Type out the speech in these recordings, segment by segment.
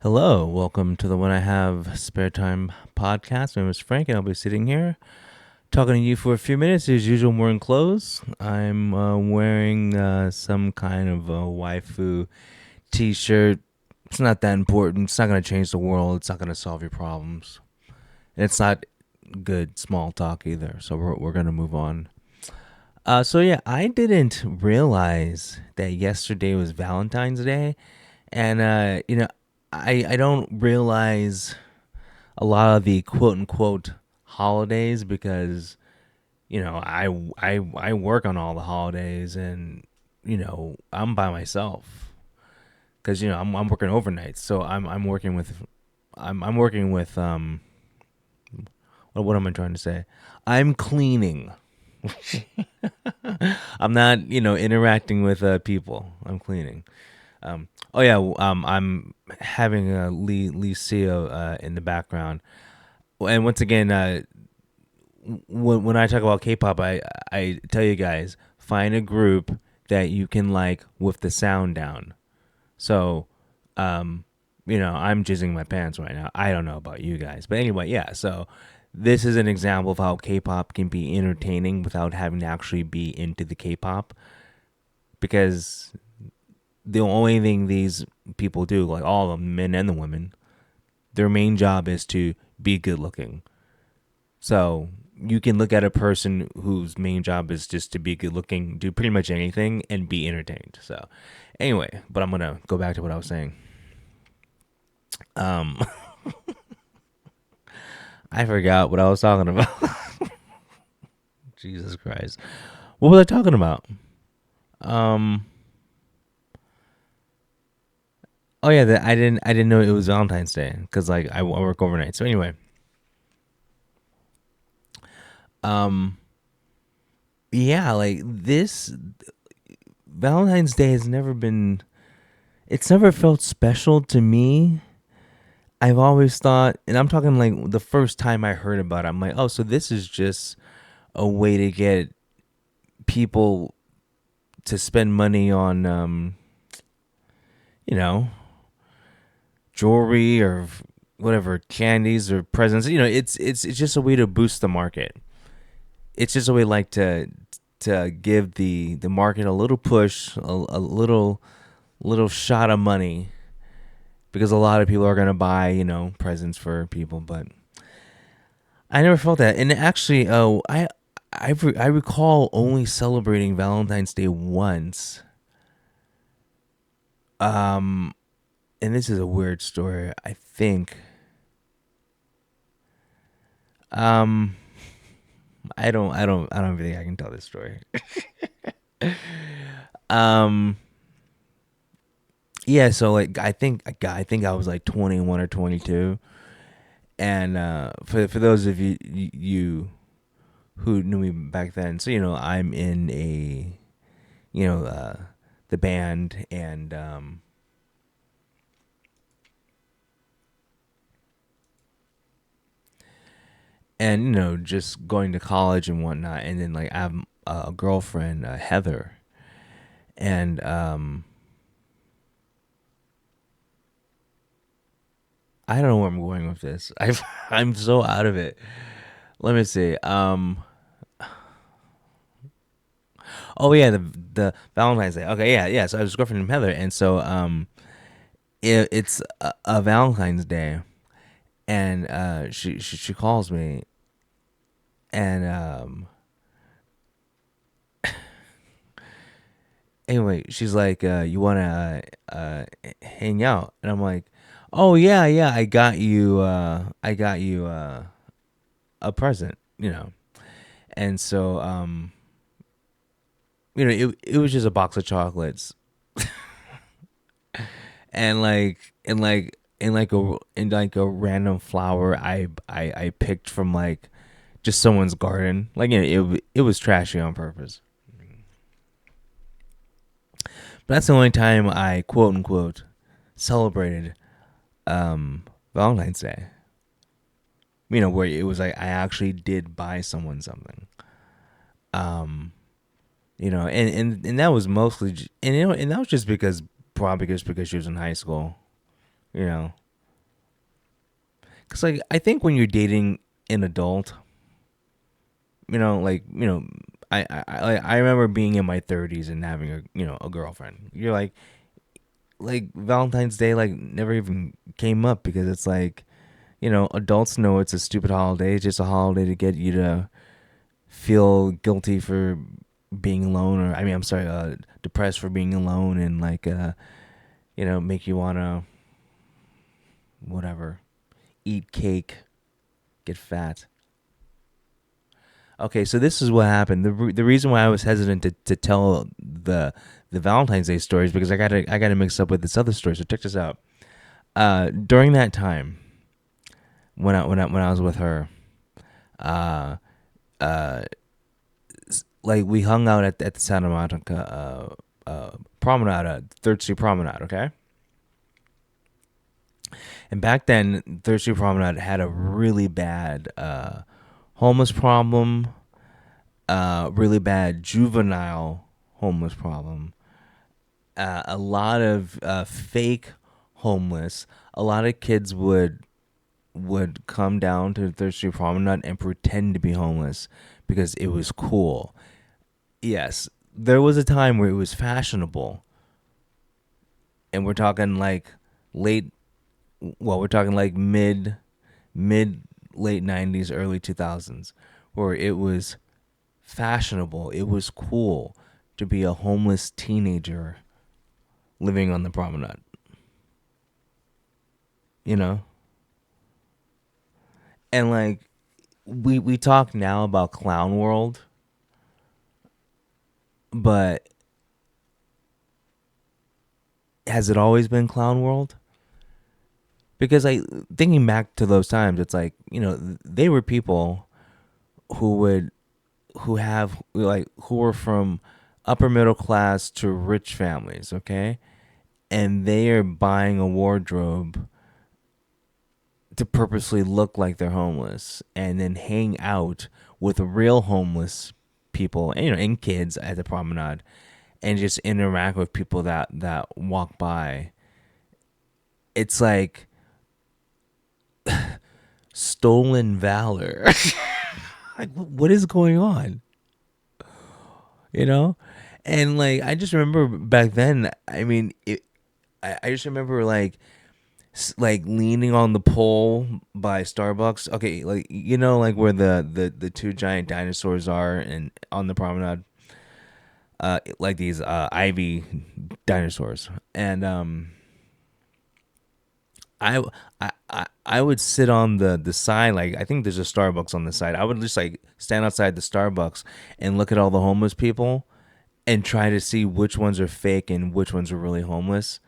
Hello, welcome to the When I Have Spare Time podcast. My name is Frank, and I'll be sitting here talking to you for a few minutes. As usual, I'm wearing clothes. I'm wearing some kind of a waifu t shirt. It's not that important. It's not going to change the world. It's not going to solve your problems. And it's not good small talk either. So we're going to move on. So I didn't realize that yesterday was Valentine's Day. And, I don't realize a lot of the quote unquote holidays because I work on all the holidays, and I'm by myself because I'm working overnight, so I'm working with I'm working with what am I trying to say? I'm cleaning. I'm not interacting with people. I'm cleaning. I'm having a Leeseo in the background, and once again, when I talk about K-pop, I tell you guys, find a group that you can like with the sound down. So, I'm jizzing my pants right now. I don't know about you guys, but anyway, yeah. So this is an example of how K-pop can be entertaining without having to actually be into the K-pop, because the only thing these people do, like all of them, men and the women, their main job is to be good looking. So you can look at a person whose main job is just to be good looking, do pretty much anything, and be entertained. So anyway, but I'm gonna go back to what I was saying. Um, I forgot what I was talking about. Jesus Christ, what was I talking about? Um, oh yeah, I didn't know it was Valentine's Day because like I work overnight. So anyway, um, yeah, like this Valentine's Day has never been. It's never felt special to me. I've always thought, and I'm talking like the first time I heard about it, I'm like, oh, so this is just a way to get people to spend money on, you know, jewelry or whatever, candies or presents. It's just a way to boost the market. It's just a way like to give the market a little push, a little shot of money, because a lot of people are gonna buy presents for people, but I never felt that. And actually, I recall only celebrating Valentine's Day once. Um, and this is a weird story. I think. Um, I don't think I can tell this story. um, yeah. So like, I think I was like 21 or 22, and for those of you who knew me back then, so I'm in a you know the band, and just going to college and whatnot, and then like I have a girlfriend, Heather, and I don't know where I'm going with this. I'm so out of it. Let me see. Oh yeah, the Valentine's Day. Okay, yeah. So I was girlfriend named Heather, and so it's a Valentine's Day, and she calls me, and anyway, she's like, "You wanna hang out?" And I'm like, "Oh yeah, I got you a present." And so it was just a box of chocolates, and like a random flower I picked from like just someone's garden. Like it was trashy on purpose. But that's the only time I quote unquote celebrated Valentine's Day. Where it was like I actually did buy someone something. Um, and that was mostly, and that was just because probably just because she was in high school. You know, Cause like I think when you're dating an adult, like I remember being in my 30s and having a girlfriend. You're like Valentine's Day like never even came up because it's like adults know it's a stupid holiday. It's just a holiday to get you to feel guilty for being alone, or I mean, I'm sorry, depressed for being alone, and like make you wanna whatever, eat cake, get fat. Okay, so this is what happened. The reason why I was hesitant to tell the Valentine's Day stories because I got to mix up with this other story. So check this out. During that time when I was with her, uh, uh, like we hung out at the Santa Monica promenade, Third Street Promenade. Okay, and back then Third Street Promenade had a really bad homeless problem, really bad juvenile homeless problem, a lot of fake homeless. A lot of kids would come down to the Third Street Promenade and pretend to be homeless because it was cool. Yes, there was a time where it was fashionable, and we're talking like late. Well, we're talking like mid late '90s, early 2000s, where it was fashionable. It was cool to be a homeless teenager living on the promenade. You know, and like we talk now about clown world, but has it always been clown world? Because I thinking back to those times, it's like they were people who would who were from upper middle class to rich families, okay, and they are buying a wardrobe to purposely look like they're homeless and then hang out with real homeless people and and kids at the promenade and just interact with people that walk by. It's like stolen valor. Like what is going on? You know? And like I just remember back then, I mean, I just remember like leaning on the pole by Starbucks. Okay, like like where the two giant dinosaurs are and on the promenade, like these ivy dinosaurs, and I would sit on the side. Like I think there's a Starbucks on the side. I would just like stand outside the Starbucks and look at all the homeless people and try to see which ones are fake and which ones are really homeless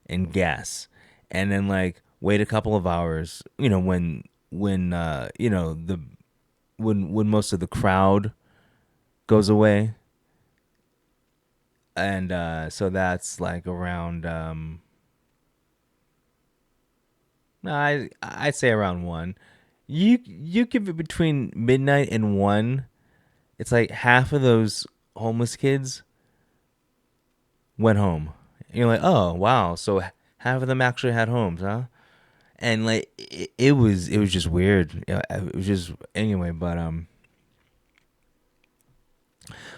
and guess. And then like wait a couple of hours, when the when most of the crowd goes away. And so that's like around I'd say around 1. You give it between midnight and 1. It's like half of those homeless kids went home. And you're like, "Oh, wow. So half of them actually had homes, huh?" And like it was just weird. Yeah, it was just anyway, but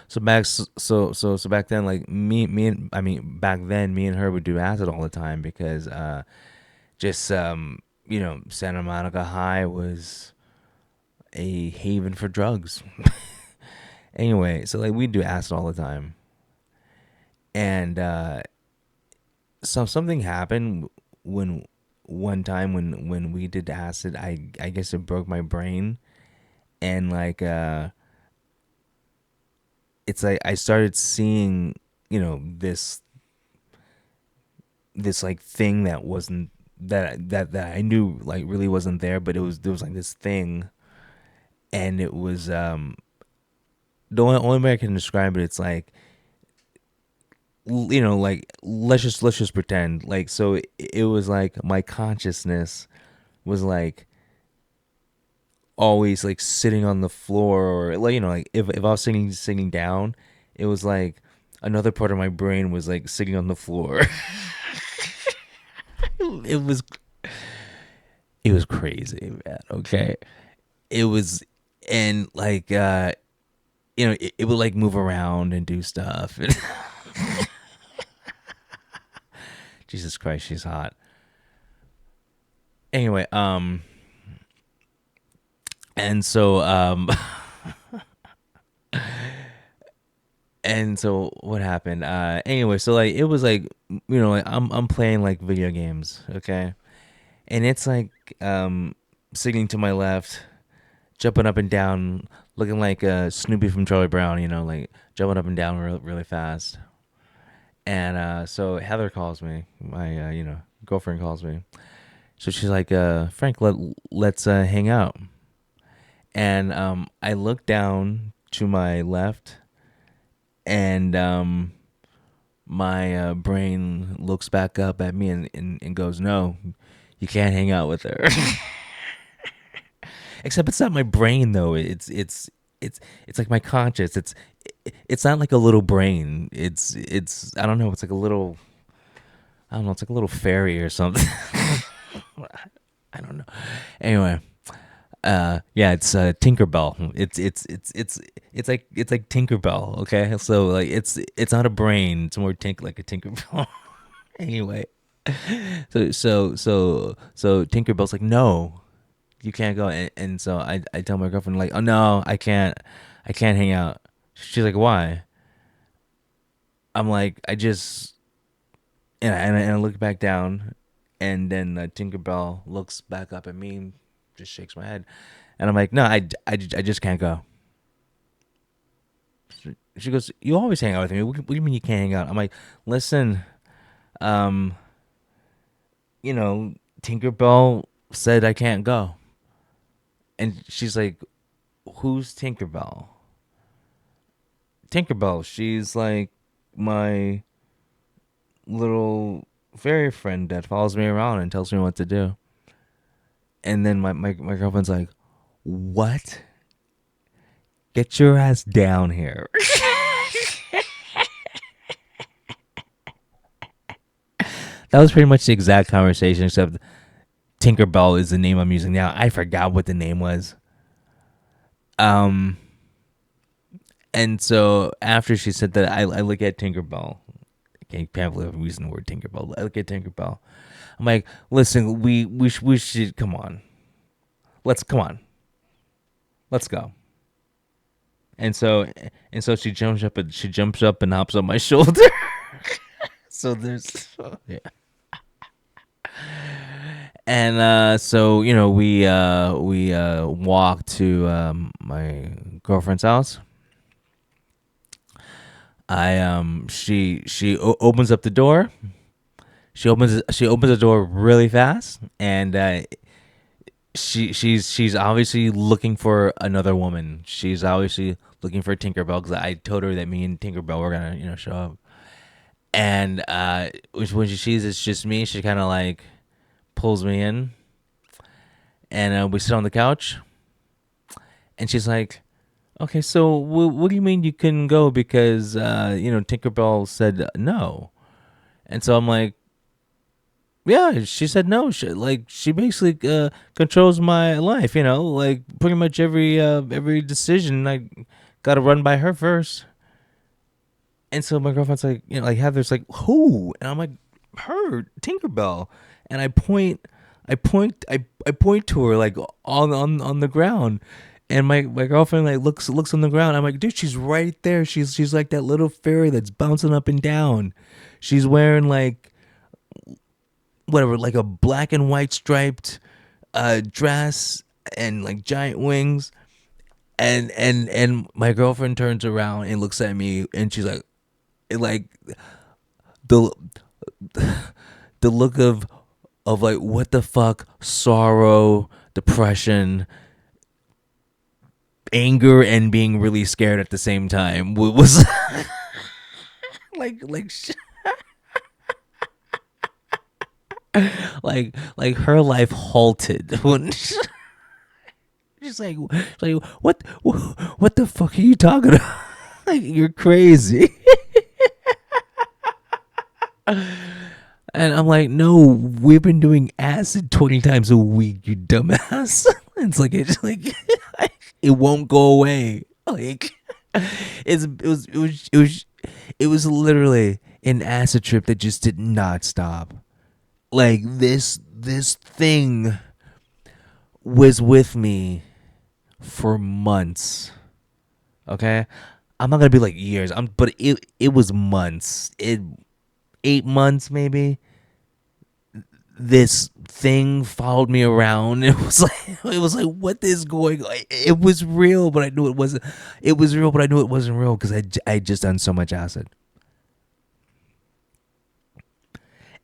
so back then like me and I mean back then me and her would do acid all the time because just Santa Monica High was a haven for drugs. Anyway, so like we do acid all the time, and something happened when one time when we did acid. I guess it broke my brain, and like it's like I started seeing this like thing that wasn't that I knew like really wasn't there, but there was like this thing, and it was the only way I can describe it. It's like like let's just pretend like so it was like my consciousness was like always like sitting on the floor, or like like if I was sitting down, it was like another part of my brain was like sitting on the floor. It was It was crazy, man. Okay, it was, and like it would like move around and do stuff. And Jesus Christ, she's hot. Anyway, and so and so what happened? Anyway, so like it was like like I'm playing like video games, okay, and it's like sitting to my left, jumping up and down, looking like Snoopy from Charlie Brown, like jumping up and down really fast. And so Heather calls me, my girlfriend calls me. So she's like, Frank, let's hang out. And I look down to my left, and my brain looks back up at me and goes, no, you can't hang out with her. Except it's not my brain though. It's like my conscious. It's not like a little brain. It's I don't know. It's like a little, I don't know. It's like a little fairy or something. I don't know. Anyway, yeah, it's Tinkerbell. It's like Tinkerbell. Okay, so like it's not a brain. It's more like a Tinkerbell. Anyway, so Tinkerbell's like, no, you can't go. And so I tell my girlfriend like, oh no, I can't hang out. She's like, why? I'm like, I just and I look back down, and then Tinkerbell looks back up at me and just shakes my head, and I'm like, no, I just can't go. She goes, you always hang out with me. What do you mean you can't hang out? I'm like, listen, um, Tinkerbell said I can't go, and she's like, who's Tinkerbell? Tinkerbell, she's like my little fairy friend that follows me around and tells me what to do. And then my girlfriend's like, what? Get your ass down here. That was pretty much the exact conversation, except Tinkerbell is the name I'm using now. I forgot what the name was. Um, and so after she said that, I look at Tinkerbell. I can't believe I'm using the word Tinkerbell. I look at Tinkerbell. I'm like, listen, we should come on. Come on. Let's go. And so she jumps up and hops on my shoulder. So there's yeah. And so we walk to my girlfriend's house. She opens up the door. She opens the door really fast, and she's obviously looking for another woman. She's obviously looking for Tinkerbell, because I told her that me and Tinkerbell were gonna show up. And when she sees it's just me, she kind of like pulls me in, and we sit on the couch, and she's like, okay, so what do you mean you couldn't go because Tinkerbell said no? And so I'm like, yeah, she said no. She basically controls my life, like pretty much every decision I got to run by her first. And so my girlfriend's like, like Heather's like, who? And I'm like, her, Tinkerbell. And I point to her like on the ground. And my girlfriend like looks on the ground. I'm like, dude, she's right there. She's like that little fairy that's bouncing up and down. She's wearing like whatever, like a black and white striped dress and like giant wings. And my girlfriend turns around and looks at me, and she's like the the look of like, what the fuck, sorrow, depression, anger, and being really scared at the same time was like like her life halted when she's like what the fuck are you talking about? Like, you're crazy. And I'm like, no, we've been doing acid 20 times a week, you dumbass. It's like it's like it won't go away. Like it was literally an acid trip that just did not stop. Like this thing was with me for months. Okay? I'm not gonna be like years. But it was months. 8 months maybe. This thing followed me around. It was like what is going on? It was real, but I knew it wasn't. It was real, but I knew it wasn't real because I just done so much acid.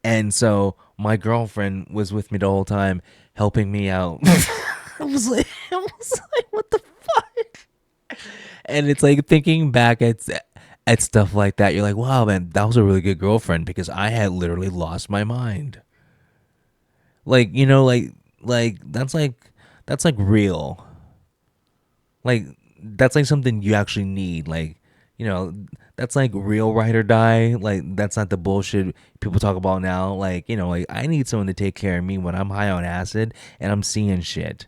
And so my girlfriend was with me the whole time, helping me out. I was like, what the fuck? And it's like thinking back at stuff like that, you're like, wow, man, that was a really good girlfriend because I had literally lost my mind. Like, that's like real. Like that's like something you actually need. Like, you know, that's like real ride or die. Like that's not the bullshit people talk about now. Like, like I need someone to take care of me when I'm high on acid and I'm seeing shit.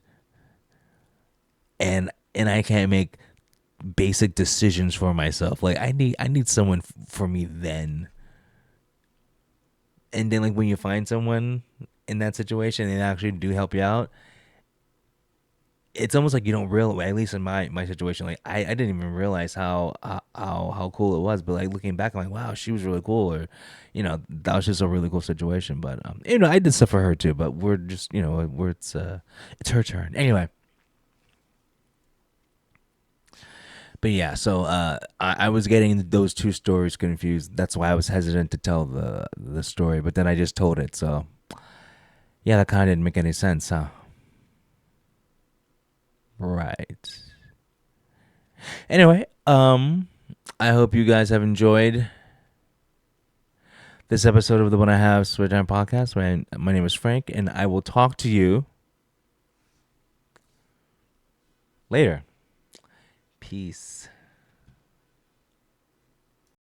And I can't make basic decisions for myself. Like I need someone for me then. And then like when you find someone in that situation and they actually do help you out, it's almost like you don't realize, at least in my situation, like I didn't even realize how cool it was. But like looking back, I'm like, wow, she was really cool, or that was just a really cool situation. But I did stuff for her too. But we're just we're it's her turn anyway. But yeah, so I was getting those two stories confused. That's why I was hesitant to tell the story. But then I just told it, so yeah, that kind of didn't make any sense, huh? Right. Anyway, I hope you guys have enjoyed this episode of the One I Have Switch Time podcast. My name is Frank, and I will talk to you later. Peace.